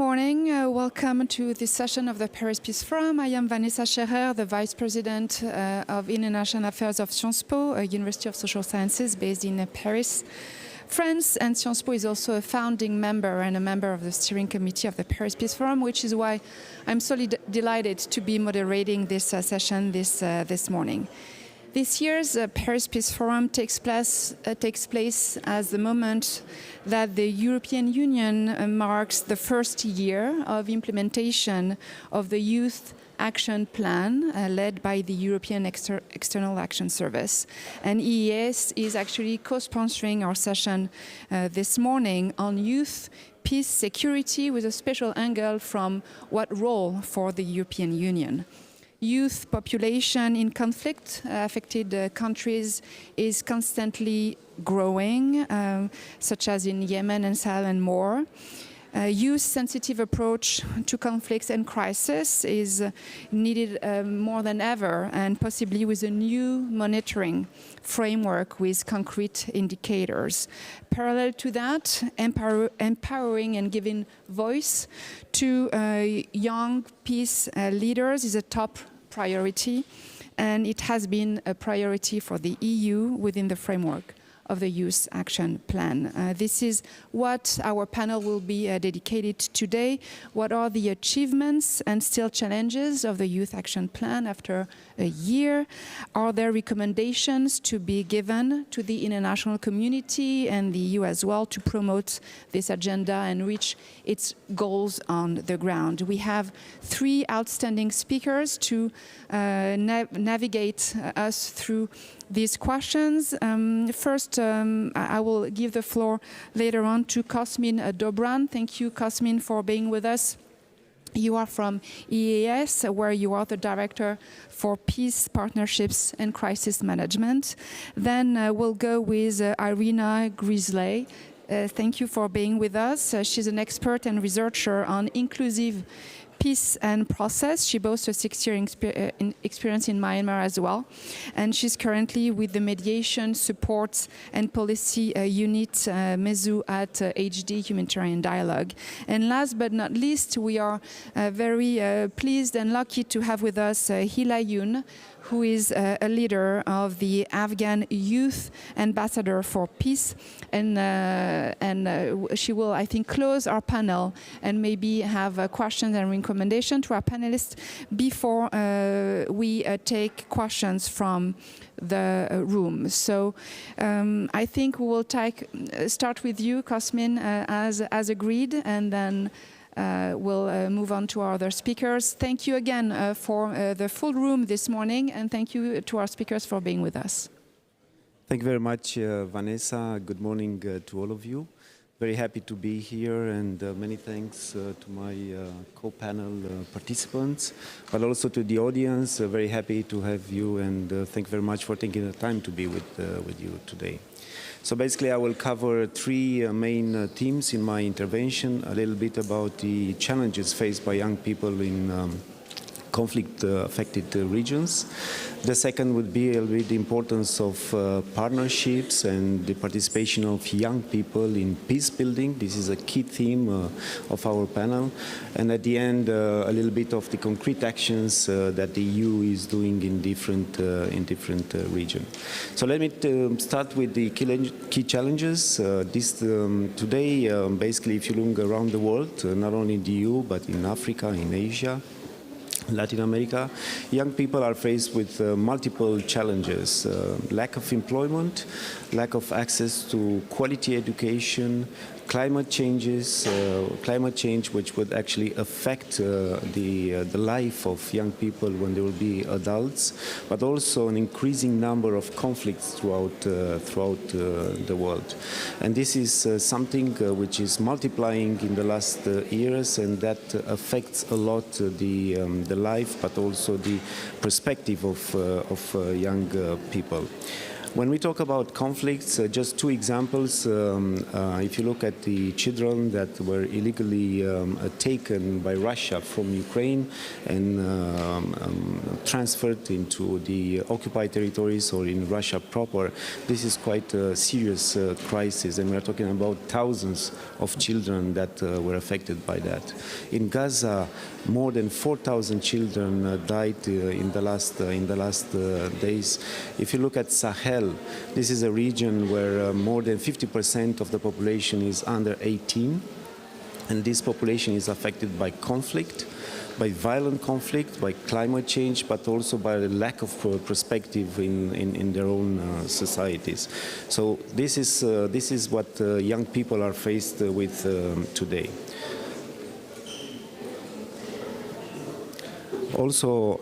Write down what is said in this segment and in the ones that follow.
morning. Welcome to this session of the Paris Peace Forum. I am Vanessa Scherer, the Vice President of International Affairs of Sciences Po, a University of Social Sciences based in Paris, France. And Sciences Po is also a founding member and a member of the steering committee of the Paris Peace Forum, which is why I'm so delighted to be moderating this session this morning. This year's Paris Peace Forum takes place as the moment that the European Union marks the first year of implementation of the Youth Action Plan led by the European External Action Service. And EEAS is actually co-sponsoring our session this morning on youth, peace, security, with a special angle from what role for the European Union. Youth population in conflict-affected countries is constantly growing, such as in Yemen and Sahel and more. Youth-sensitive approach to conflicts and crisis is needed more than ever, and possibly with a new monitoring framework with concrete indicators. Parallel to that, empowering and giving voice to young peace leaders is a top priority, and it has been a priority for the EU within the framework of the Youth Action Plan. This is what our panel will be dedicated today. What are the achievements and still challenges of the Youth Action Plan after a year? Are there recommendations to be given to the international community and the EU as well to promote this agenda and reach its goals on the ground? We have three outstanding speakers to navigate us through these questions. First, I will give the floor later on to Cosmin Dobran. Thank you, Cosmin, for being with us. You are from EEAS, where you are the Director for Peace, Partnerships and Crisis Management. Then we'll go with Irina Grizzly. Thank you for being with us. She's an expert and researcher on inclusive peace and process. She boasts a 6-year experience in Myanmar as well. And she's currently with the Mediation, Support and Policy Unit, MESU at HD Humanitarian Dialogue. And last but not least, we are very pleased and lucky to have with us Hila Yoon, who is a leader of the Afghan Youth Ambassador for Peace. And she will, I think, close our panel and maybe have questions and recommendations to our panelists before we take questions from the room. So I think we will start with you, Cosmin, as agreed, and then we'll move on to our other speakers. Thank you again for the full room this morning, and thank you to our speakers for being with us. Thank you very much, Vanessa. Good morning to all of you. Very happy to be here, and many thanks to my co-panel participants, but also to the audience. Very happy to have you, and thank you very much for taking the time to be with you today. So basically, I will cover three main themes in my intervention. A little bit about the challenges faced by young people in conflict-affected regions. The second would be a little bit the importance of partnerships and the participation of young people in peace building. This is a key theme of our panel. And at the end, a little bit of the concrete actions that the EU is doing in different regions. So let me start with the key challenges. Today, basically, if you look around the world, not only in the EU, but in Africa, in Asia, Latin America, young people are faced with multiple challenges: lack of employment, lack of access to quality education, climate change which would actually affect the life of young people when they will be adults, but also an increasing number of conflicts throughout the world. And this is something which is multiplying in the last years, and that affects a lot the life, but also the perspective of young people. When we talk about conflicts, just two examples. If you look at the children that were illegally taken by Russia from Ukraine and transferred into the occupied territories or in Russia proper, this is quite a serious crisis, and we are talking about thousands of children that were affected by that. In Gaza, more than 4,000 children died in the last days. If you look at Sahel, this is a region where more than 50% of the population is under 18, and this population is affected by conflict, by violent conflict, by climate change, but also by the lack of perspective in their own societies. So this is what young people are faced with today. Also,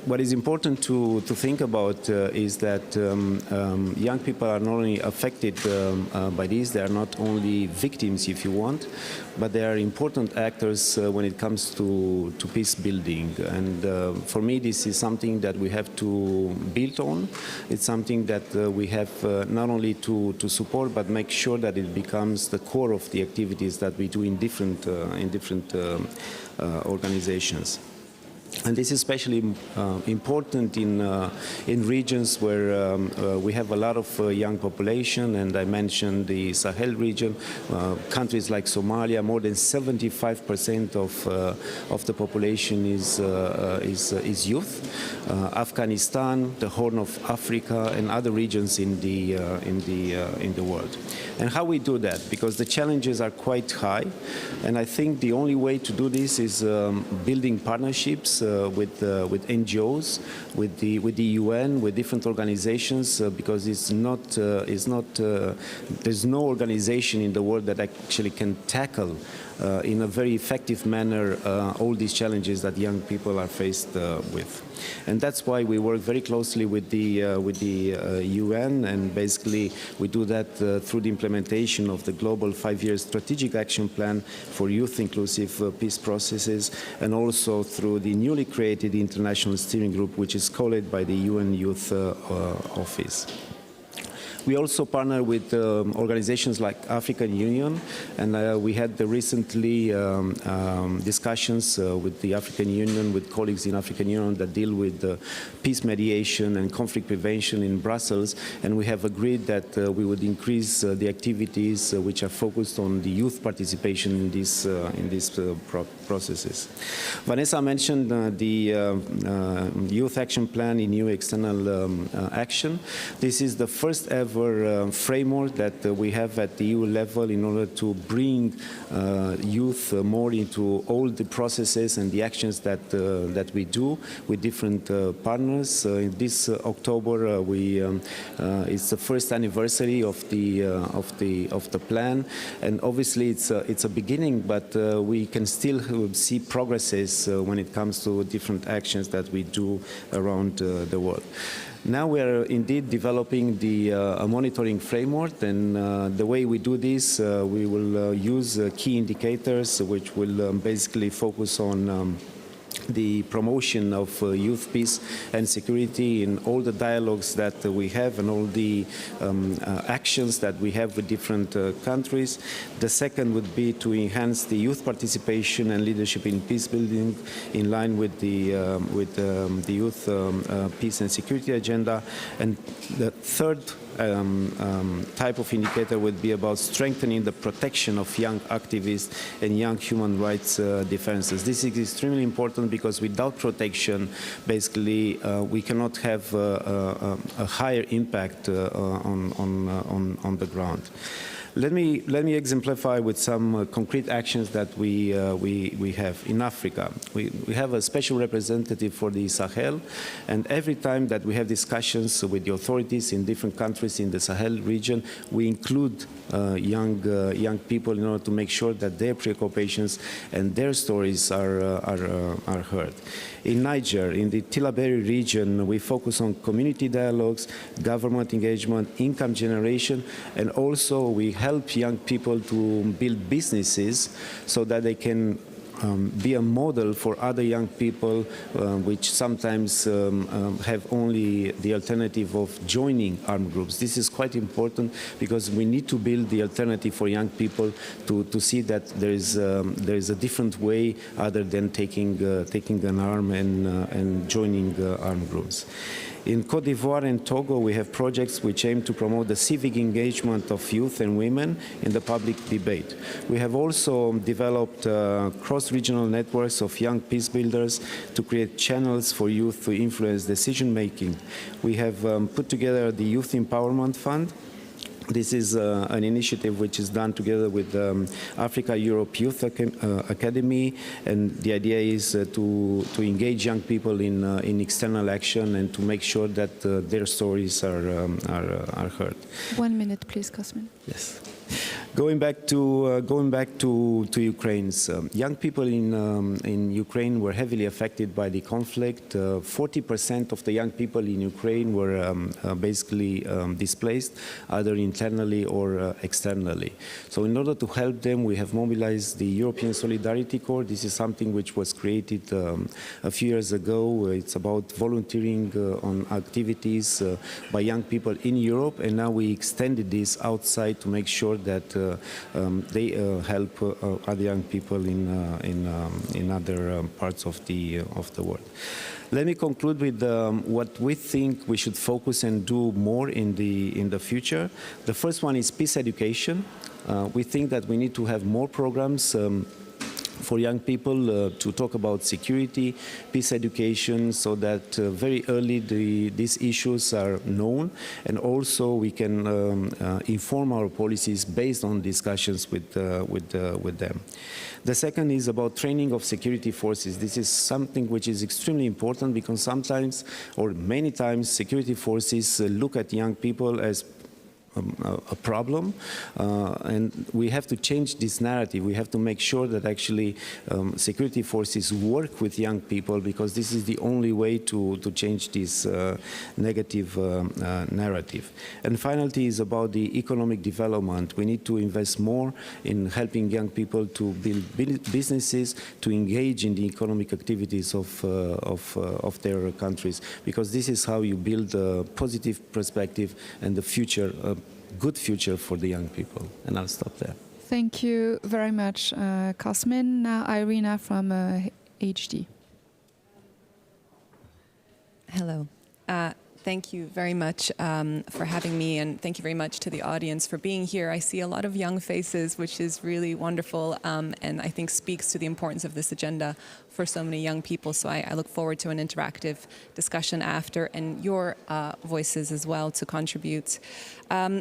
what is important to think about is that young people are not only affected by this, they are not only victims, if you want, but they are important actors when it comes to peace building. And for me, this is something that we have to build on. It's something that we have not only to support, but make sure that it becomes the core of the activities that we do in different organizations. And this is especially important in regions where we have a lot of young population, and I mentioned the Sahel region, countries like Somalia. More than 75% of the population is youth. Afghanistan, the Horn of Africa, and other regions in the world. And how we do that? Because the challenges are quite high, and I think the only way to do this is building partnerships with NGOs, with the UN, with different organizations, because there's no organization in the world that actually can tackle in a very effective manner all these challenges that young people are faced with. And that's why we work very closely with the UN, and basically we do that through the implementation of the Global 5-year Strategic Action Plan for Youth Inclusive Peace Processes, and also through the newly created International Steering Group, which is co-led by the UN Youth Office. We also partner with organizations like African Union, and we had recently discussions with the African Union, with colleagues in African Union that deal with peace mediation and conflict prevention in Brussels, and we have agreed that we would increase the activities which are focused on the youth participation in these processes. Vanessa mentioned the Youth Action Plan in New External Action. This is the first ever framework that we have at the EU level in order to bring youth more into all the processes and the actions that we do with different partners. This October, it's the first anniversary of the plan, and obviously it's a beginning, but we can still see progresses when it comes to different actions that we do around the world. Now we are indeed developing a monitoring framework, and the way we do this, we will use key indicators which will basically focus on the promotion of youth peace and security in all the dialogues that we have and all the actions that we have with different countries. The second would be to enhance the youth participation and leadership in peace building in line with the youth peace and security agenda. And the third type of indicator would be about strengthening the protection of young activists and young human rights defenders. This is extremely important because without protection, basically, we cannot have a higher impact on the ground. Let me exemplify with some concrete actions that we have in Africa. We have a special representative for the Sahel, and every time that we have discussions with the authorities in different countries in the Sahel region, we include young people in order to make sure that their preoccupations and their stories are heard. In Niger, in the Tillaberi region, we focus on community dialogues, government engagement, income generation, and also we help young people to build businesses so that they can be a model for other young people, which sometimes have only the alternative of joining armed groups. This is quite important because we need to build the alternative for young people to see that there is a different way other than taking an arm and joining armed groups. In Côte d'Ivoire and Togo, we have projects which aim to promote the civic engagement of youth and women in the public debate. We have also developed cross-regional networks of young peace builders to create channels for youth to influence decision-making. We have put together the Youth Empowerment Fund. This is an initiative which is done together with Africa-Europe Youth Academy, and the idea is to engage young people in external action and to make sure that their stories are heard. 1 minute, please, Cosmin. Yes. Going back to Ukraine, young people in Ukraine were heavily affected by the conflict. 40% of the young people in Ukraine were basically displaced, either internally or externally. So in order to help them, we have mobilized the European Solidarity Corps. This is something which was created a few years ago. It's about volunteering on activities by young people in Europe, and now we extended this outside to make sure that they help other young people in other parts of the world. Let me conclude with what we think we should focus and do more in the future. The first one is peace education. We think that we need to have more programs for young people to talk about security, peace education, so that very early these issues are known, and also we can inform our policies based on discussions with them. The second is about training of security forces. This is something which is extremely important because sometimes, or many times, security forces look at young people as a problem, and we have to change this narrative. We have to make sure that actually security forces work with young people, because this is the only way to change this negative narrative. And finally is about the economic development. We need to invest more in helping young people to build businesses, to engage in the economic activities of their countries, because this is how you build a positive perspective and the future, good future for the young people. And I'll stop there. Thank you very much, Cosmin. Now Irina from HD. Hello. Thank you very much for having me, and thank you very much to the audience for being here. I see a lot of young faces, which is really wonderful, and I think speaks to the importance of this agenda for so many young people. So I look forward to an interactive discussion after, and your voices as well to contribute.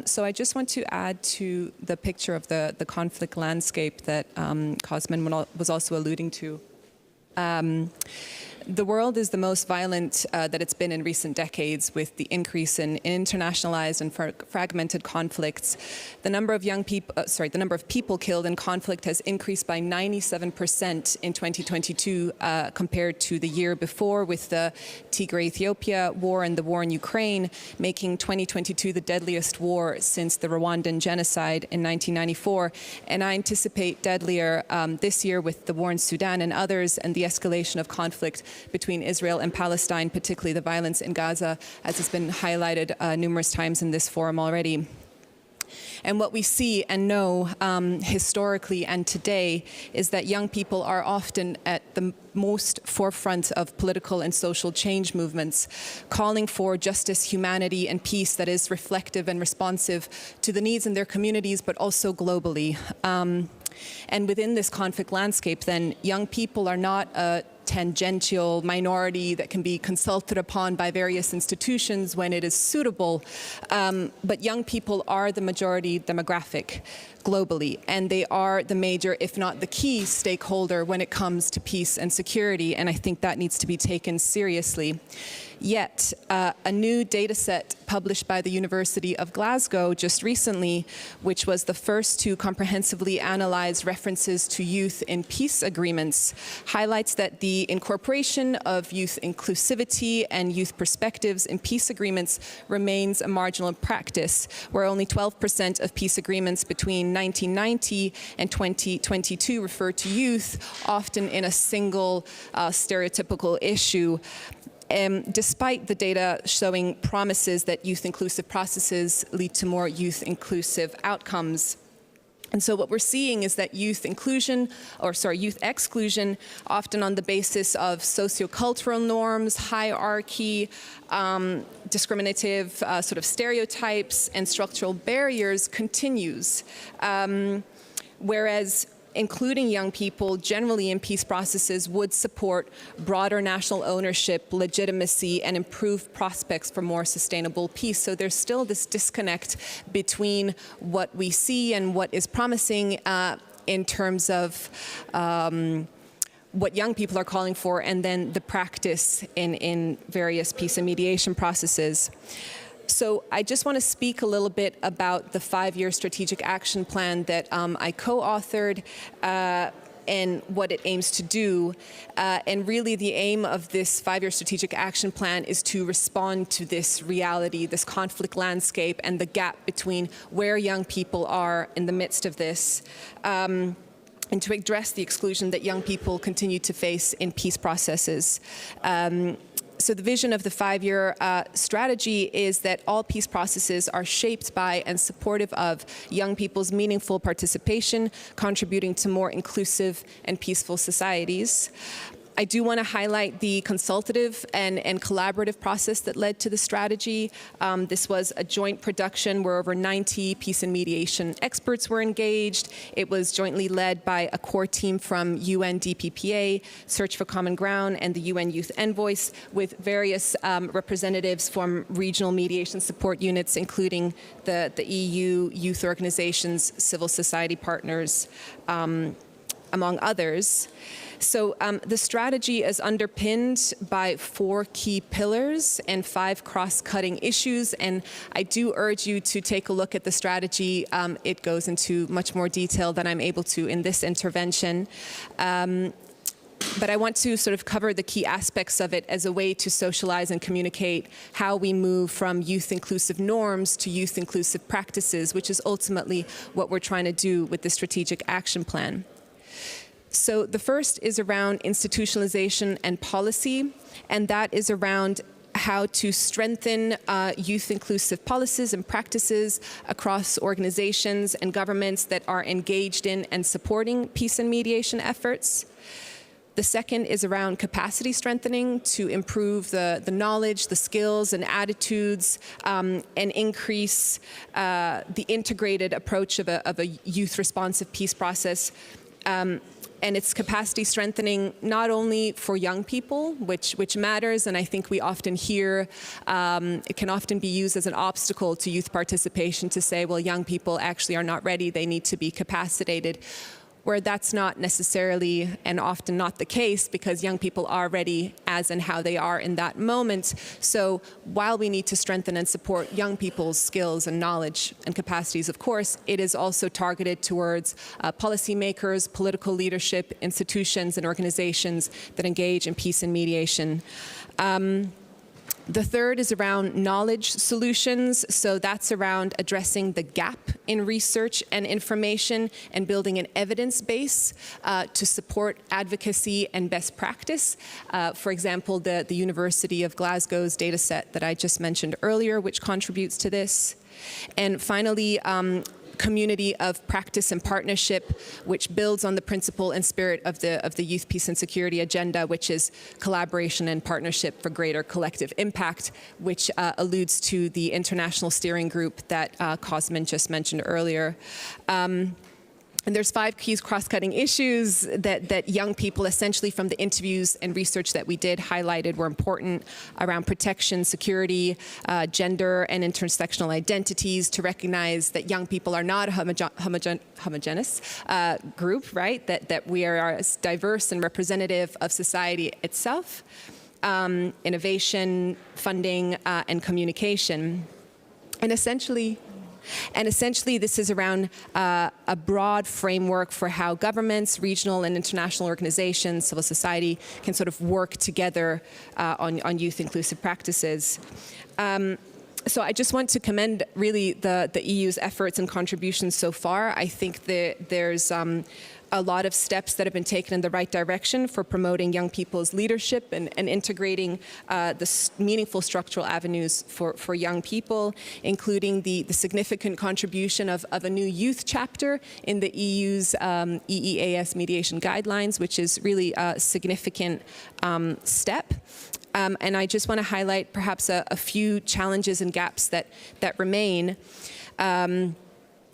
So I just want to add to the picture of the conflict landscape that Cosmin was also alluding to. The world is the most violent that it's been in recent decades, with the increase in internationalized and fragmented conflicts. The number of the number of people killed in conflict has increased by 97% in 2022 compared to the year before, with the Tigray-Ethiopia war and the war in Ukraine making 2022 the deadliest war since the Rwandan genocide in 1994. And I anticipate deadlier this year with the war in Sudan and others, and the escalation of conflict between Israel and Palestine, particularly the violence in Gaza, as has been highlighted numerous times in this forum already. And what we see and know historically and today is that young people are often at the most forefront of political and social change movements, calling for justice, humanity, and peace that is reflective and responsive to the needs in their communities, but also globally. And within this conflict landscape, then, young people are not a tangential minority that can be consulted upon by various institutions when it is suitable, but young people are the majority demographic globally, and they are the major, if not the key, stakeholder when it comes to peace and security, and I think that needs to be taken seriously. Yet, a new data set published by the University of Glasgow just recently, which was the first to comprehensively analyze references to youth in peace agreements, highlights that the the incorporation of youth inclusivity and youth perspectives in peace agreements remains a marginal practice, where only 12% of peace agreements between 1990 and 2022 refer to youth, often in a single stereotypical issue. Despite the data showing promises that youth-inclusive processes lead to more youth-inclusive outcomes. And so what we're seeing is that youth exclusion, often on the basis of sociocultural norms, hierarchy, discriminative sort of stereotypes and structural barriers continues. Whereas including young people generally in peace processes would support broader national ownership, legitimacy, and improved prospects for more sustainable peace. So there's still this disconnect between what we see and what is promising in terms of what young people are calling for, and then the practice in various peace and mediation processes. So I just want to speak a little bit about the 5-year strategic action plan that I co-authored and what it aims to do. And really the aim of this 5-year strategic action plan is to respond to this reality, this conflict landscape, and the gap between where young people are in the midst of this. And to address the exclusion that young people continue to face in peace processes. So the vision of the 5-year strategy is that all peace processes are shaped by and supportive of young people's meaningful participation, contributing to more inclusive and peaceful societies. I do want to highlight the consultative and collaborative process that led to the strategy. This was a joint production where over 90 peace and mediation experts were engaged. It was jointly led by a core team from UNDPPA, Search for Common Ground, and the UN Youth Envoys, with various representatives from regional mediation support units, including the EU, youth organizations, civil society partners, among others. So the strategy is underpinned by 4 key pillars and 5 cross-cutting issues, and I do urge you to take a look at the strategy. It goes into much more detail than I'm able to in this intervention. But I want to sort of cover the key aspects of it as a way to socialize and communicate how we move from youth-inclusive norms to youth-inclusive practices, which is ultimately what we're trying to do with the strategic action plan. So the first is around institutionalization and policy, and that is around how to strengthen youth-inclusive policies and practices across organizations and governments that are engaged in and supporting peace and mediation efforts. The second is around capacity strengthening to improve the knowledge, the skills and attitudes, and increase the integrated approach of a youth-responsive peace process. And it's capacity strengthening not only for young people, which matters, and I think we often hear it can often be used as an obstacle to youth participation to say, well, young people actually are not ready, they need to be capacitated, where that's not necessarily and often not the case, because young people are ready as and how they are in that moment. So while we need to strengthen and support young people's skills and knowledge and capacities, of course, it is also targeted towards policymakers, political leadership, institutions, and organizations that engage in peace and mediation. The third is around knowledge solutions. So that's around addressing the gap in research and information and building an evidence base to support advocacy and best practice. For example, the University of Glasgow's data set that I just mentioned earlier, which contributes to this. And finally, community of practice and partnership, which builds on the principle and spirit of the Youth, Peace and Security agenda, which is collaboration and partnership for greater collective impact, which alludes to the international steering group that Cosmin just mentioned earlier. And there's 5 key cross-cutting issues that young people, essentially from the interviews and research that we did, highlighted were important around protection, security, gender, and intersectional identities, to recognize that young people are not a homogeneous group, right? That we are diverse and representative of society itself, innovation, funding, and communication. And essentially, And essentially, this is around a broad framework for how governments, regional and international organizations, civil society can sort of work together on youth-inclusive practices. So I just want to commend really the EU's efforts and contributions so far. I think that there's a lot of steps that have been taken in the right direction for promoting young people's leadership and integrating the meaningful structural avenues for young people, including the significant contribution of a new youth chapter in the EU's EEAS mediation guidelines, which is really a significant step. And I just want to highlight perhaps a few challenges and gaps that remain.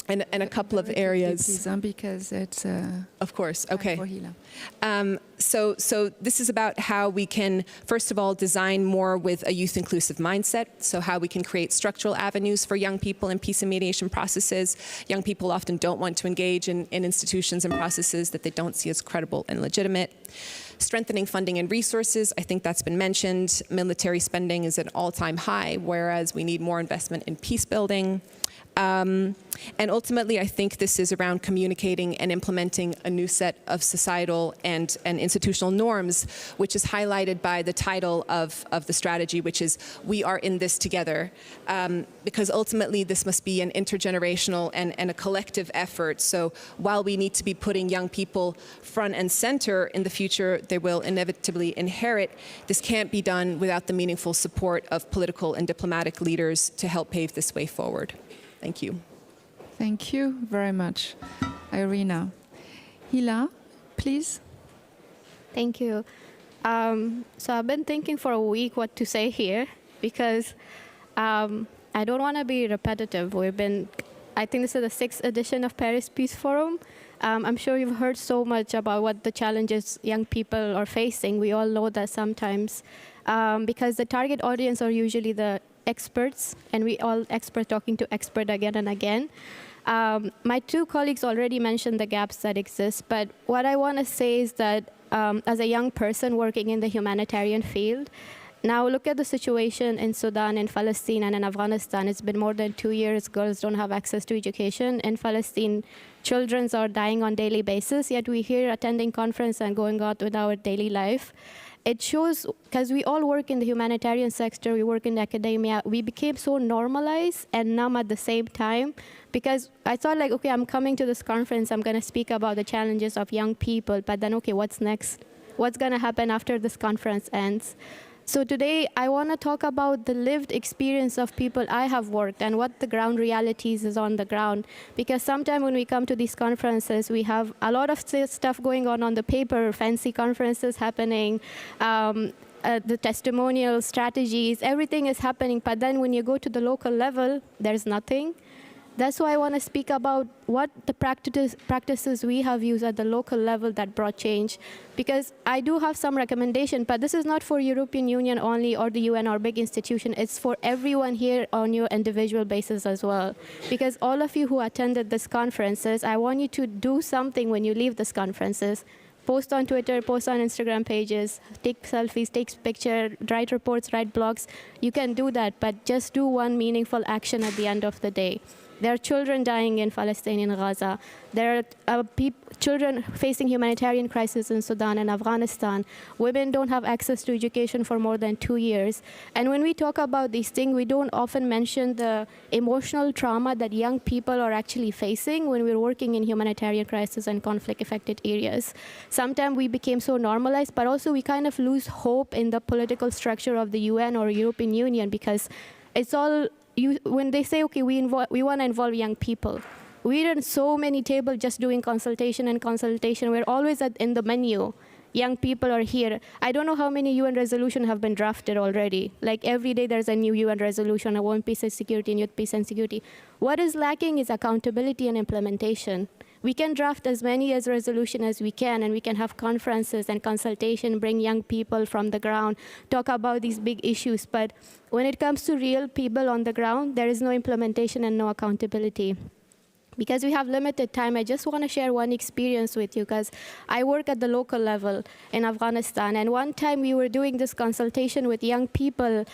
And a couple of areas. Because it's of course, okay. For Hila. So this is about how we can, first of all, design more with a youth-inclusive mindset, so how we can create structural avenues for young people in peace and mediation processes. Young people often don't want to engage in institutions and processes that they don't see as credible and legitimate. Strengthening funding and resources, I think that's been mentioned. Military spending is at an all-time high, whereas we need more investment in peace building. And ultimately, I think this is around communicating and implementing a new set of societal and institutional norms, which is highlighted by the title of the strategy, which is "We are in this together," because ultimately this must be an intergenerational and a collective effort. So while we need to be putting young people front and center in the future, they will inevitably inherit. This can't be done without the meaningful support of political and diplomatic leaders to help pave this way forward. Thank you. Thank you very much, Irina. Hila, please. Thank you. So I've been thinking for a week what to say here because I don't want to be repetitive. I think this is the 6th edition of Paris Peace Forum. I'm sure you've heard so much about what the challenges young people are facing. We all know that sometimes because the target audience are usually the experts, and we all experts talking to expert again and again. My 2 colleagues already mentioned the gaps that exist, but what I want to say is that as a young person working in the humanitarian field, now look at the situation in Sudan, in Palestine, and in Afghanistan. It's been more than 2 years. Girls don't have access to education. In Palestine, children are dying on a daily basis, yet we're here attending conference and going out with our daily life. It shows, because we all work in the humanitarian sector, we work in academia, we became so normalized and numb at the same time, because I thought like, okay, I'm coming to this conference, I'm going to speak about the challenges of young people, but then, okay, what's next? What's going to happen after this conference ends? So today, I want to talk about the lived experience of people I have worked and what the ground realities is on the ground. Because sometimes when we come to these conferences, we have a lot of stuff going on the paper, fancy conferences happening, the testimonial strategies, everything is happening. But then when you go to the local level, there's nothing. That's why I want to speak about what the practices we have used at the local level that brought change. Because I do have some recommendation, but this is not for European Union only or the UN or big institution. It's for everyone here on your individual basis as well. Because all of you who attended these conferences, I want you to do something when you leave these conferences. Post on Twitter, post on Instagram pages, take selfies, take pictures, write reports, write blogs. You can do that, but just do one meaningful action at the end of the day. There are children dying in Palestine, in Gaza. There are children facing humanitarian crisis in Sudan and Afghanistan. Women don't have access to education for more than 2 years. And when we talk about these things, we don't often mention the emotional trauma that young people are actually facing when we're working in humanitarian crisis and conflict-affected areas. Sometimes we became so normalized, but also we kind of lose hope in the political structure of the UN or European Union, because it's all, when they say, okay, we want to involve young people, we're in so many tables just doing consultation and consultation. We're always in the menu. Young people are here. I don't know how many UN resolutions have been drafted already. Like every day there's a new UN resolution, a Women, Peace and Security, and Youth, Peace and Security. What is lacking is accountability and implementation. We can draft as many as resolutions as we can, and we can have conferences and consultation, bring young people from the ground, talk about these big issues. But when it comes to real people on the ground, there is no implementation and no accountability. Because we have limited time, I just want to share one experience with you, because I work at the local level in Afghanistan. And one time we were doing this consultation with young people.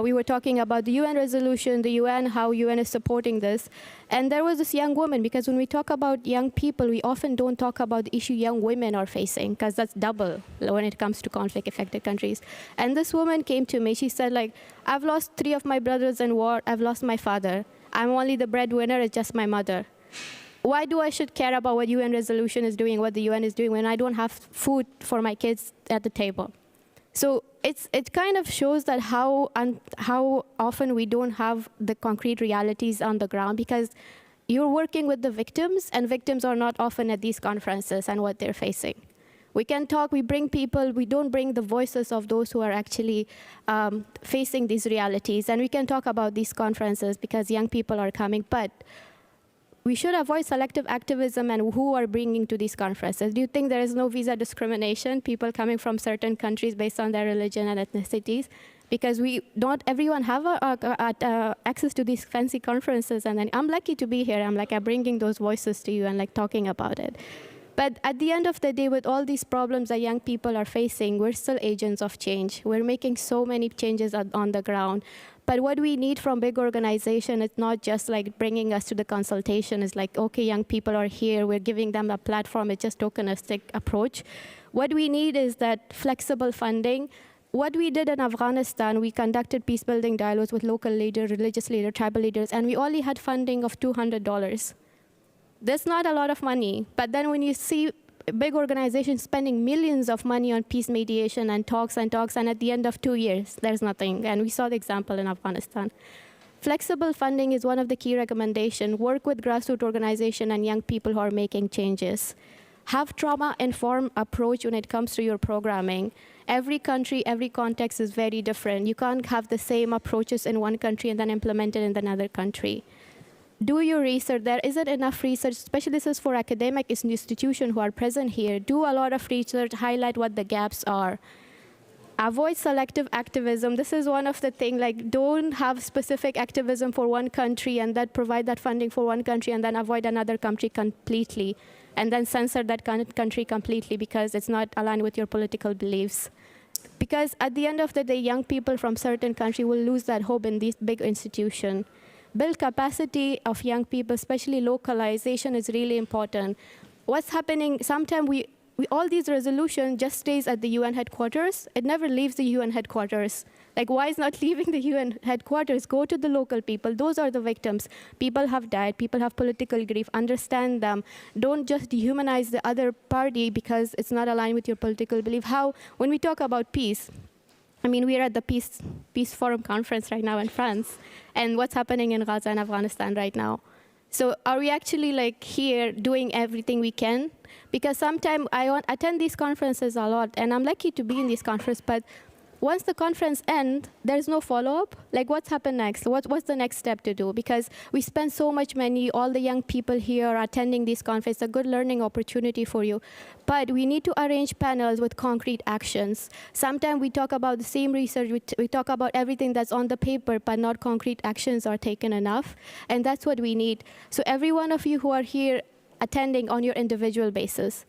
We were talking about the UN resolution, the UN, how UN is supporting this. And there was this young woman, because when we talk about young people, we often don't talk about the issue young women are facing, because that's double when it comes to conflict-affected countries. And this woman came to me. She said, like, I've lost 3 of my brothers in war. I've lost my father. I'm only the breadwinner. It's just my mother. Why do I should care about what UN resolution is doing, what the UN is doing, when I don't have food for my kids at the table? So it kind of shows that how often we don't have the concrete realities on the ground, because you're working with the victims, and victims are not often at these conferences and what they're facing. We can talk, we bring people, we don't bring the voices of those who are actually facing these realities. And we can talk about these conferences because young people are coming, but we should avoid selective activism and who are bringing to these conferences. Do you think there is no visa discrimination, people coming from certain countries based on their religion and ethnicities? Because not everyone have access to these fancy conferences. And then I'm lucky to be here. I'm bringing those voices to you and like talking about it. But at the end of the day, with all these problems that young people are facing, we're still agents of change. We're making so many changes on the ground. But what we need from big organization is not just like bringing us to the consultation. It's like, okay, young people are here. We're giving them a platform. It's just tokenistic approach. What we need is that flexible funding. What we did in Afghanistan, we conducted peace-building dialogues with local leaders, religious leaders, tribal leaders, and we only had funding of $200. That's not a lot of money. But then when you see big organizations spending millions of money on peace mediation and talks, and at the end of 2 years, there's nothing. And we saw the example in Afghanistan. Flexible funding is one of the key recommendations. Work with grassroots organizations and young people who are making changes. Have trauma-informed approach when it comes to your programming. Every country, every context is very different. You can't have the same approaches in one country and then implement it in another country. Do your research. There isn't enough research, especially this is for academic institutions who are present here. Do a lot of research, highlight what the gaps are. Avoid selective activism. This is one of the things, like don't have specific activism for one country and then provide that funding for one country and then avoid another country completely and then censor that country completely because it's not aligned with your political beliefs. Because at the end of the day, young people from certain countries will lose that hope in these big institutions. Build capacity of young people, especially localization is really important. What's happening, sometimes all these resolutions just stays at the UN headquarters. It never leaves the UN headquarters. Like, why is not leaving the UN headquarters? Go to the local people. Those are the victims. People have died. People have political grief. Understand them. Don't just dehumanize the other party because it's not aligned with your political belief. When we talk about peace, I mean, we're at the Peace Forum conference right now in France, and what's happening in Gaza and Afghanistan right now. So are we actually like here doing everything we can? Because sometimes I attend these conferences a lot, and I'm lucky to be in these conferences, but once the conference ends, there's no follow-up. Like, what's happened next? What's the next step to do? Because we spend so much money, all the young people here are attending these conferences, a good learning opportunity for you. But we need to arrange panels with concrete actions. Sometimes we talk about the same research, we talk about everything that's on the paper, but not concrete actions are taken enough. And that's what we need. So every one of you who are here attending on your individual basis,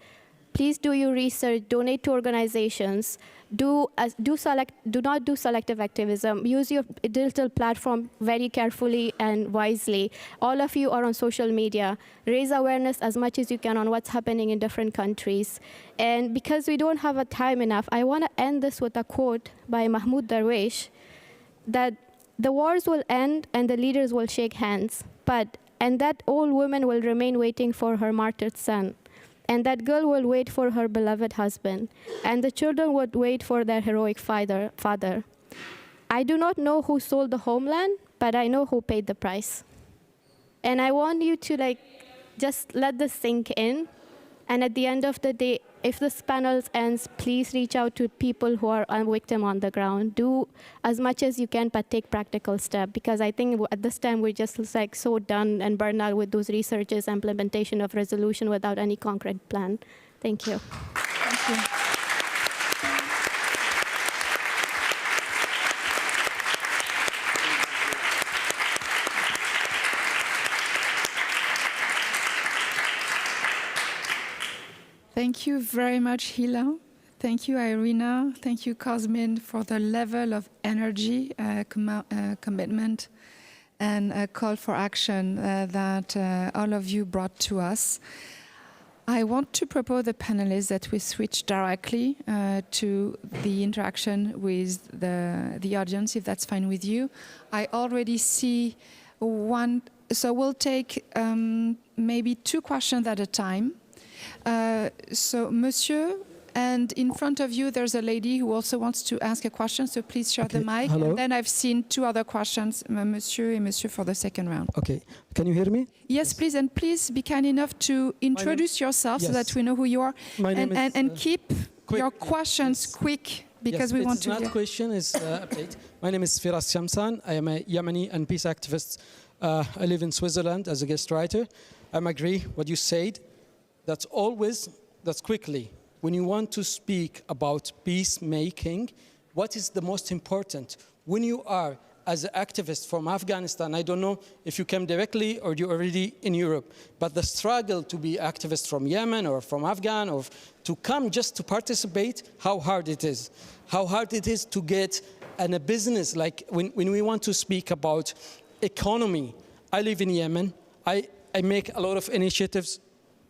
please do your research, donate to organizations, do not do selective activism. Use your digital platform very carefully and wisely. All of you are on social media. Raise awareness as much as you can on what's happening in different countries. And because we don't have a time enough, I want to end this with a quote by Mahmoud Darwish, that the wars will end and the leaders will shake hands, and that old woman will remain waiting for her martyred son. And that girl will wait for her beloved husband. And the children would wait for their heroic father. I do not know who sold the homeland, but I know who paid the price. And I want you to just let this sink in. And at the end of the day, if this panel ends, please reach out to people who are a victim on the ground. Do as much as you can, but take practical steps. Because I think at this time, we're just so done and burned out with those researches, implementation of resolution without any concrete plan. Thank you. Thank you. Thank you very much, Hila. Thank you, Irina. Thank you, Cosmin, for the level of energy, commitment, and call for action that all of you brought to us. I want to propose the panelists that we switch directly to the interaction with the audience, if that's fine with you. I already see one, so we'll take maybe 2 questions at a time. So, Monsieur, and in front of you there's a lady who also wants to ask a question, so please share the mic. Hello. And then I've seen 2 other questions, Monsieur and Monsieur, for the second round. Okay, can you hear me? Yes, please, and please be kind enough to introduce yourself so that we know who you are. My name is, and keep quick, your questions quick, because we want to It's not a question, it's an update. My name is Firas Shamsan. I am a Yemeni and peace activist. I live in Switzerland as a guest writer. I agree what you said. That's quickly. When you want to speak about peacemaking, what is the most important? When you are, as an activist from Afghanistan, I don't know if you came directly or you're already in Europe, but the struggle to be activist from Yemen or from Afghan or to come just to participate, how hard it is. How hard it is to get in a business, like when we want to speak about economy. I live in Yemen. I make a lot of initiatives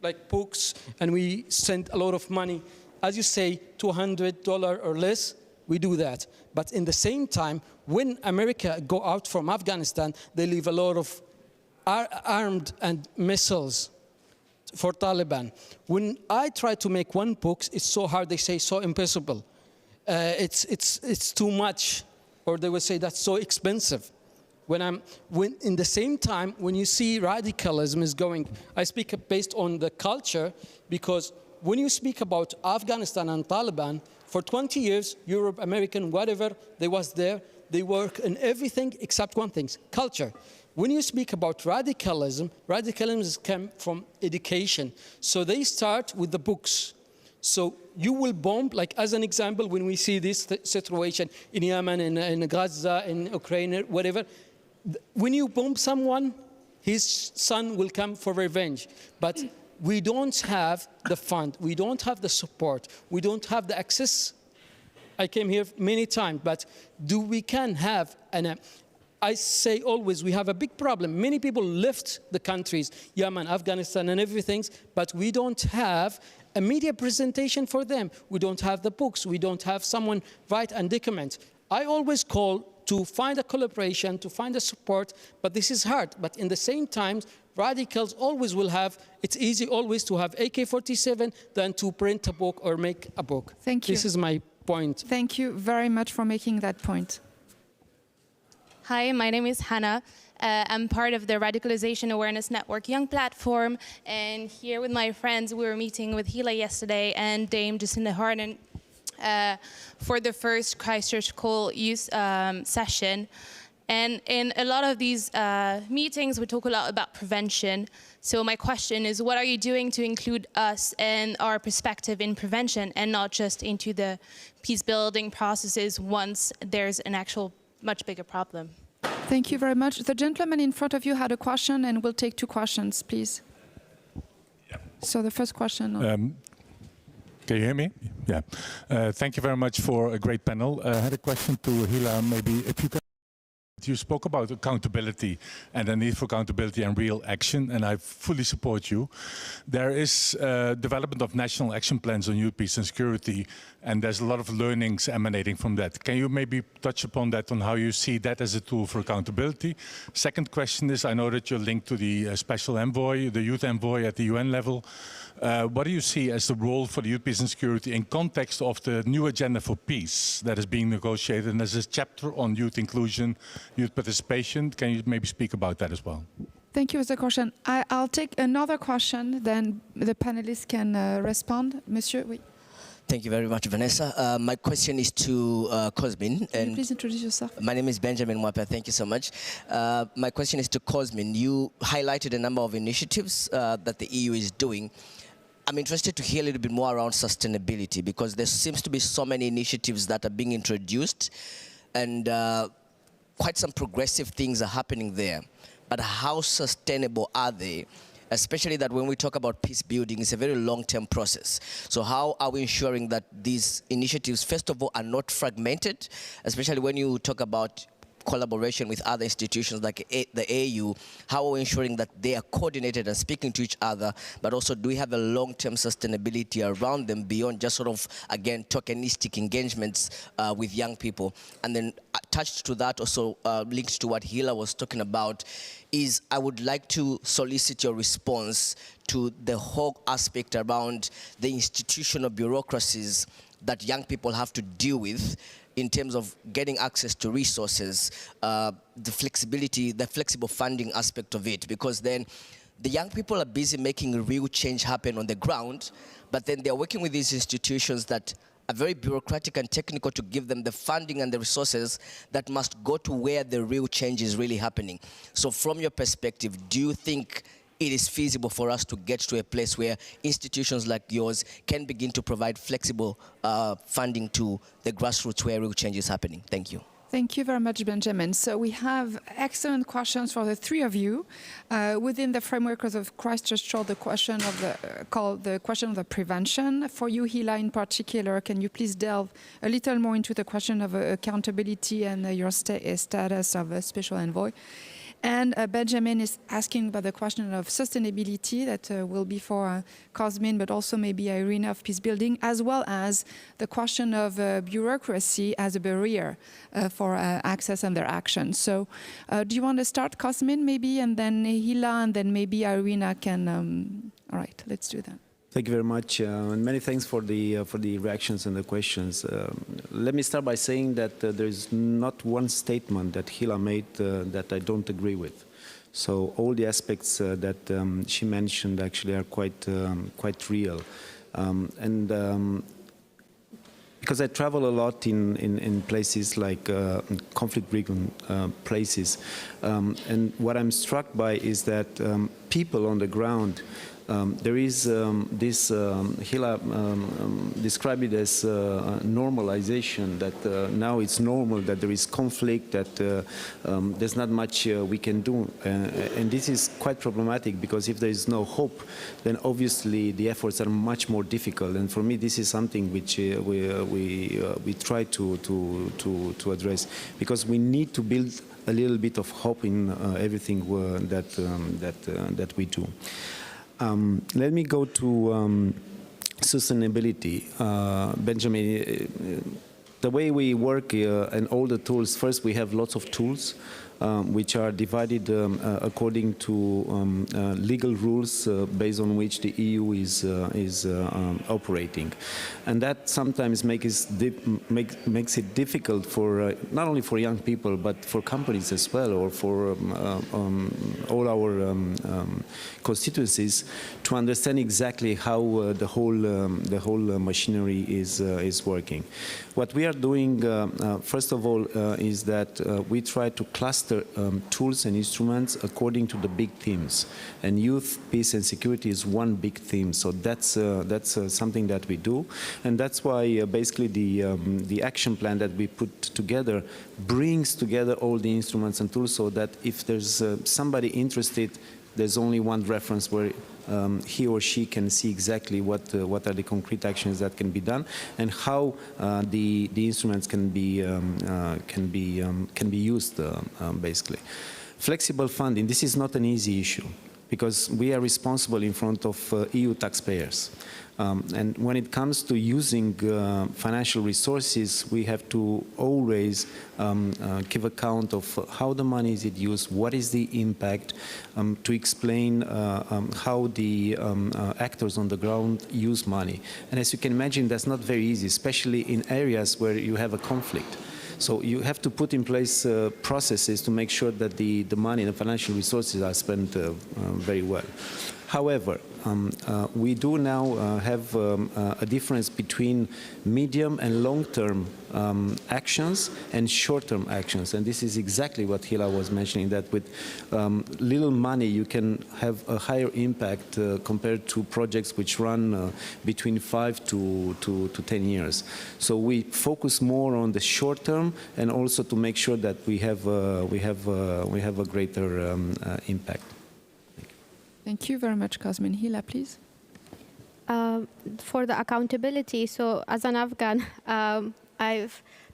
like books, and we send a lot of money. As you say, $200 or less, we do that. But in the same time, when America go out from Afghanistan, they leave a lot of armed and missiles for Taliban. When I try to make one book, it's so hard, they say so impossible. It's too much, or they will say that's so expensive. When in the same time, when you see radicalism is going, I speak based on the culture, because when you speak about Afghanistan and Taliban, for 20 years, Europe, American, whatever, they was there, they work in everything except one thing, culture. When you speak about radicalism, radicalism comes from education. So they start with the books. So you will bomb, like as an example, when we see this situation in Yemen, in Gaza, in Ukraine, whatever, when you bomb someone, his son will come for revenge. But we don't have the fund, we don't have the support, we don't have the access. I came here many times, but we can have, I say always, we have a big problem. Many people left the countries, Yemen, Afghanistan, and everything, but we don't have a media presentation for them. We don't have the books, we don't have someone write and document. I always call to find a collaboration, to find a support, but this is hard. But in the same time, radicals always will have, it's easy always to have AK-47 than to print a book or make a book. Thank you. This is my point. Thank you very much for making that point. Hi, my name is Hannah. I'm part of the Radicalization Awareness Network Young Platform, and here with my friends, we were meeting with Hila yesterday and Dame Jacinda Harden for the first Christchurch Call Youth session. And in a lot of these meetings, we talk a lot about prevention. So my question is, what are you doing to include us and our perspective in prevention and not just into the peace building processes once there's an actual much bigger problem? Thank you very much. The gentleman in front of you had a question, and we'll take 2 questions, please. Yeah. So the first question. Can you hear me? Yeah. Thank you very much for a great panel. I had a question to Hila, maybe if you can. You spoke about accountability and the need for accountability and real action, and I fully support you. There is development of national action plans on youth peace and security, and there's a lot of learnings emanating from that. Can you maybe touch upon that, on how you see that as a tool for accountability? Second question is, I know that you're linked to the special envoy, the youth envoy at the UN level. What do you see as the role for the youth peace and security in context of the new agenda for peace that is being negotiated? And there's a chapter on youth inclusion, youth participation. Can you maybe speak about that as well? Thank you for the question. I'll take another question, then the panelists can respond. Monsieur, oui. Thank you very much, Vanessa. My question is to Cosmin. Can you please introduce yourself? My name is Benjamin Mwapa. Thank you so much. My question is to Cosmin. You highlighted a number of initiatives that the EU is doing. I'm interested to hear a little bit more around sustainability, because there seems to be so many initiatives that are being introduced, and quite some progressive things are happening there. But how sustainable are they? especially that when we talk about peace building, it's a very long-term process. So how are we ensuring that these initiatives, first of all, are not fragmented, especially when you talk about collaboration with other institutions like the AU, how are we ensuring that they are coordinated and speaking to each other, but also do we have a long-term sustainability around them beyond just sort of, again, tokenistic engagements with young people? And then attached to that, also linked to what Hila was talking about, is I would like to solicit your response to the whole aspect around the institutional bureaucracies that young people have to deal with in terms of getting access to resources, the flexibility, the flexible funding aspect of it, because then the young people are busy making real change happen on the ground, but then they're working with these institutions that are very bureaucratic and technical to give them the funding and the resources that must go to where the real change is really happening. So from your perspective, do you think it is feasible for us to get to a place where institutions like yours can begin to provide flexible funding to the grassroots where real change is happening? Thank you. Thank you very much, Benjamin. So we have excellent questions for the three of you. Within the framework of Christchurch, the question of the question of the prevention. For you, Hila, in particular, can you please delve a little more into the question of accountability and your status of a special envoy? And Benjamin is asking about the question of sustainability that will be for Cosmin, but also maybe Irina of peace building, as well as the question of bureaucracy as a barrier for access and their action. So do you want to start, Cosmin, maybe, and then Hila, and then maybe Irina can... all right, let's do that. Thank you very much, and many thanks for the reactions and the questions. Let me start by saying that there is not one statement that Hila made that I don't agree with. So all the aspects that she mentioned actually are quite real, because I travel a lot in places like conflict-ridden places, and what I'm struck by is that people on the ground. There is this, Hila described it as normalization, that now it's normal, that there is conflict, that there's not much we can do. And this is quite problematic, because if there is no hope, then obviously the efforts are much more difficult. And for me, this is something which we try to address, because we need to build a little bit of hope in everything that we do. Let me go to sustainability. Benjamin, the way we work and all the tools, first we have lots of tools which are divided according to legal rules based on which the EU is operating. And that sometimes makes it difficult for not only for young people but for companies as well, or for all our constituencies, to understand exactly how the whole machinery is working. What we are doing, first of all, is that we try to cluster tools and instruments according to the big themes, and youth, peace, and security is one big theme. So that's something that we do, and that's why basically the action plan that we put together brings together all the instruments and tools, so that if there's somebody interested, there's only one reference where he or she can see exactly what are the concrete actions that can be done, and how the instruments can be used basically. Flexible funding. This is not an easy issue, because we are responsible in front of EU taxpayers. And when it comes to using financial resources, we have to always give account of how the money is used, what is the impact, to explain how the actors on the ground use money. And as you can imagine, that's not very easy, especially in areas where you have a conflict. So you have to put in place processes to make sure that the money and the financial resources are spent very well. However, we do now have a difference between medium and long-term actions and short-term actions. And this is exactly what Hila was mentioning, that with little money you can have a higher impact compared to projects which run between 5 to 10 years. So we focus more on the short term, and also to make sure that we have a greater impact. Thank you very much, Cosmin. Hila, please. For the accountability, so as an Afghan,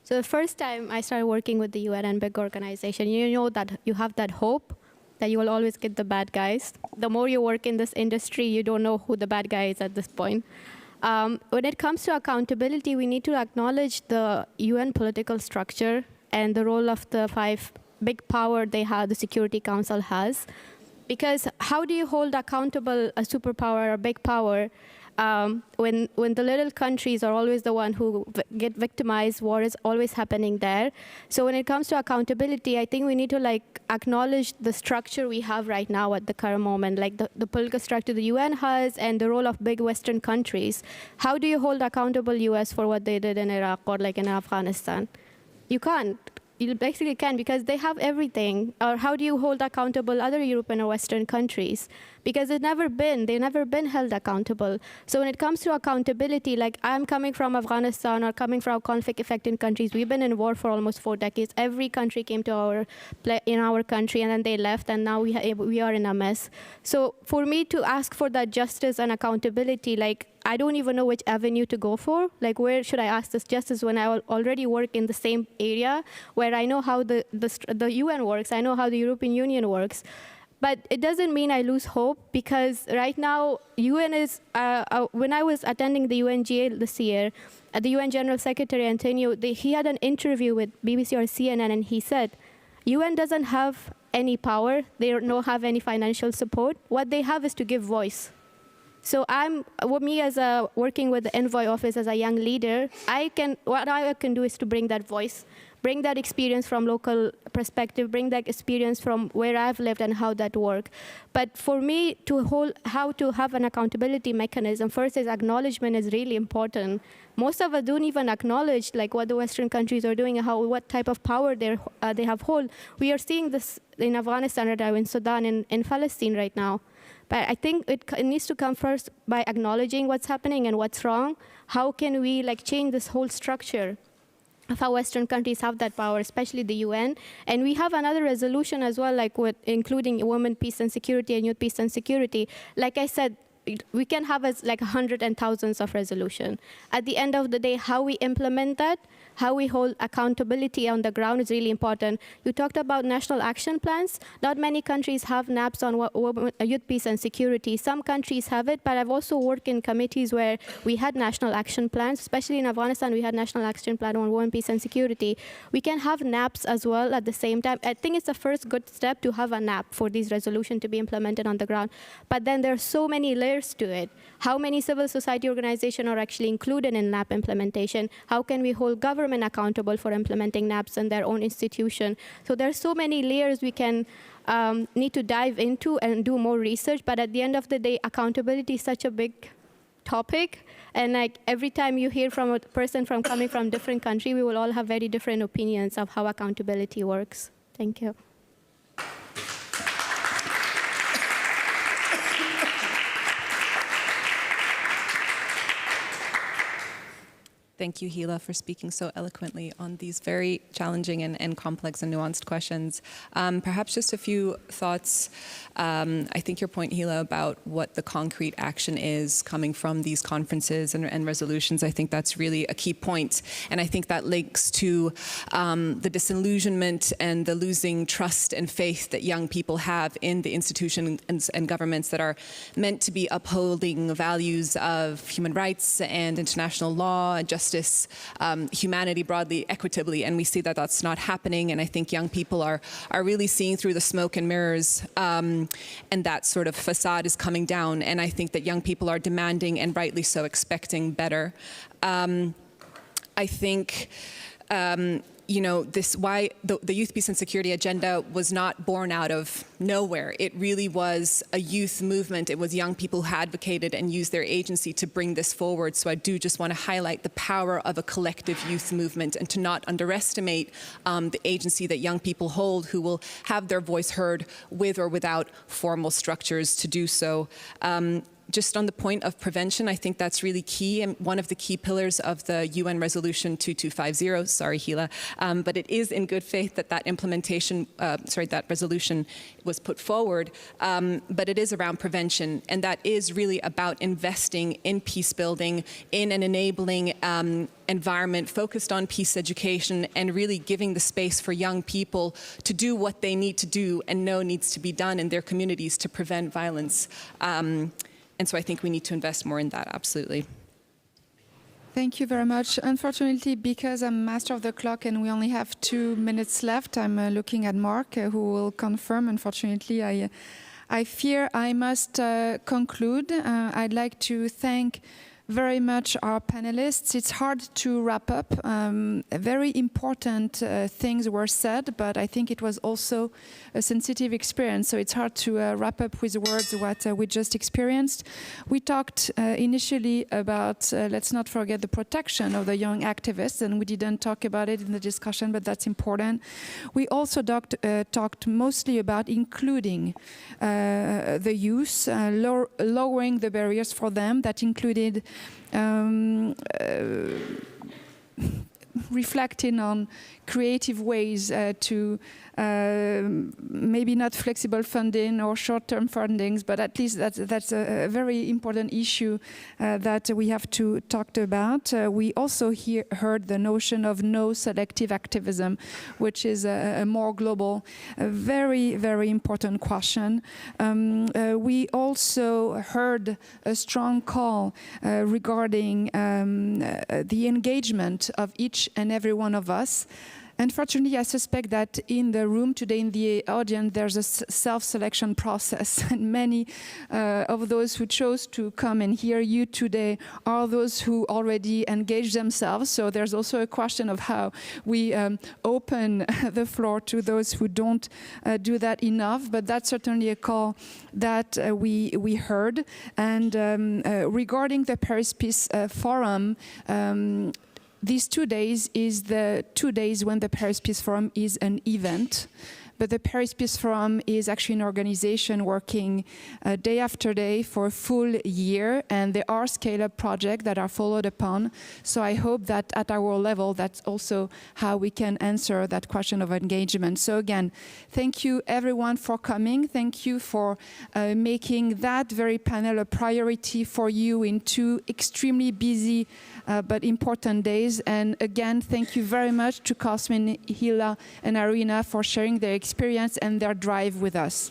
so the first time I started working with the UN and big organization, you know that you have that hope that you will always get the bad guys. The more you work in this industry, you don't know who the bad guy is at this point. When it comes to accountability, we need to acknowledge the UN political structure and the role of the 5 big power they have, the Security Council has. Because how do you hold accountable a superpower or a big power when the little countries are always the one who get victimized? War is always happening there. So when it comes to accountability, I think we need to acknowledge the structure we have right now at the current moment, like the political structure the UN has and the role of big Western countries. How do you hold accountable US for what they did in Iraq or in Afghanistan? You can't. You basically can, because they have everything. Or how do you hold accountable other European or Western countries? Because they've never been held accountable. So when it comes to accountability, I'm coming from Afghanistan or coming from conflict-affected countries. We've been in war for almost 4 decades. Every country came to in our country, and then they left, and now we are in a mess. So for me to ask for that justice and accountability, I don't even know which avenue to go for. Where should I ask this justice when I already work in the same area, where I know how the UN works, I know how the European Union works. But it doesn't mean I lose hope, because right now, UN is, when I was attending the UNGA this year, the UN General Secretary Antonio, he had an interview with BBC or CNN, and he said, UN doesn't have any power, they don't have any financial support. What they have is to give voice. So me as working with the Envoy Office as a young leader, what I can do is to bring that voice, bring that experience from local perspective, bring that experience from where I've lived and how that works. But for me, how to have an accountability mechanism, first is acknowledgement is really important. Most of us don't even acknowledge what the Western countries are doing and what type of power they have hold. We are seeing this in Afghanistan right now, in Sudan, in Palestine right now. But I think it needs to come first by acknowledging what's happening and what's wrong. How can we change this whole structure of how Western countries have that power, especially the UN? And we have another resolution as well, including women, peace and security, and youth peace and security. Like I said, we can have hundreds and thousands of resolutions. At the end of the day, how we implement that, how we hold accountability on the ground is really important. You talked about national action plans. Not many countries have NAPs on youth peace and security. Some countries have it, but I've also worked in committees where we had national action plans, especially in Afghanistan, we had national action plan on women, peace and security. We can have NAPs as well at the same time. I think it's the first good step to have a NAP for these resolutions to be implemented on the ground. But then there are so many layers to it. How many civil society organizations are actually included in NAP implementation? How can we hold government accountable for implementing NAPs in their own institution? So there are so many layers we can need to dive into and do more research. But at the end of the day, accountability is such a big topic. And every time you hear from a person coming from different country, we will all have very different opinions of how accountability works. Thank you. Thank you, Hila, for speaking so eloquently on these very challenging and complex and nuanced questions. Perhaps just a few thoughts. I think your point, Hila, about what the concrete action is coming from these conferences and resolutions, I think that's really a key point. And I think that links to the disillusionment and the losing trust and faith that young people have in the institutions and governments that are meant to be upholding values of human rights and international law, justice, humanity broadly, equitably, and we see that that's not happening. And I think young people are really seeing through the smoke and mirrors, and that sort of facade is coming down. And I think that young people are demanding, and rightly so, expecting better. I think why the youth peace and security agenda was not born out of nowhere. It really was a youth movement. It was young people who advocated and used their agency to bring this forward. So I do just want to highlight the power of a collective youth movement, and to not underestimate the agency that young people hold, who will have their voice heard with or without formal structures to do so. just on the point of prevention, I think that's really key and one of the key pillars of the UN Resolution 2250. Sorry, Hila, but it is in good faith that that resolution was put forward. But it is around prevention, and that is really about investing in peace building, in an enabling environment focused on peace education, and really giving the space for young people to do what they need to do and know needs to be done in their communities to prevent violence. And so I think we need to invest more in that, absolutely. Thank you very much. Unfortunately, because I'm master of the clock and we only have 2 minutes left, I'm looking at Mark, who will confirm. Unfortunately, I fear I must conclude. I'd like to thank very much our panelists. It's hard to wrap up. Very important things were said, but I think it was also a sensitive experience, so it's hard to wrap up with words what we just experienced. We talked initially about, let's not forget, the protection of the young activists, and we didn't talk about it in the discussion, but that's important. We also talked mostly about including the youth, lowering the barriers for them. That included reflecting on creative ways to maybe not flexible funding or short-term fundings, but at least that's a very important issue that we have to talk about. We also heard the notion of no selective activism, which is a more global, very, very important question. We also heard a strong call regarding the engagement of each and every one of us. Unfortunately, I suspect that in the room today, in the audience, there's a self-selection process, and many of those who chose to come and hear you today are those who already engaged themselves. So there's also a question of how we open the floor to those who don't do that enough, but that's certainly a call that we heard. And regarding the Paris Peace Forum, these 2 days is the 2 days when the Paris Peace Forum is an event. But the Paris Peace Forum is actually an organization working day after day for a full year, and there are scale-up projects that are followed upon. So I hope that at our level, that's also how we can answer that question of engagement. So again, thank you everyone for coming. Thank you for making that very panel a priority for you in 2 extremely busy but important days. And again, thank you very much to Cosmin, Hila, and Arina for sharing their experience and their drive with us.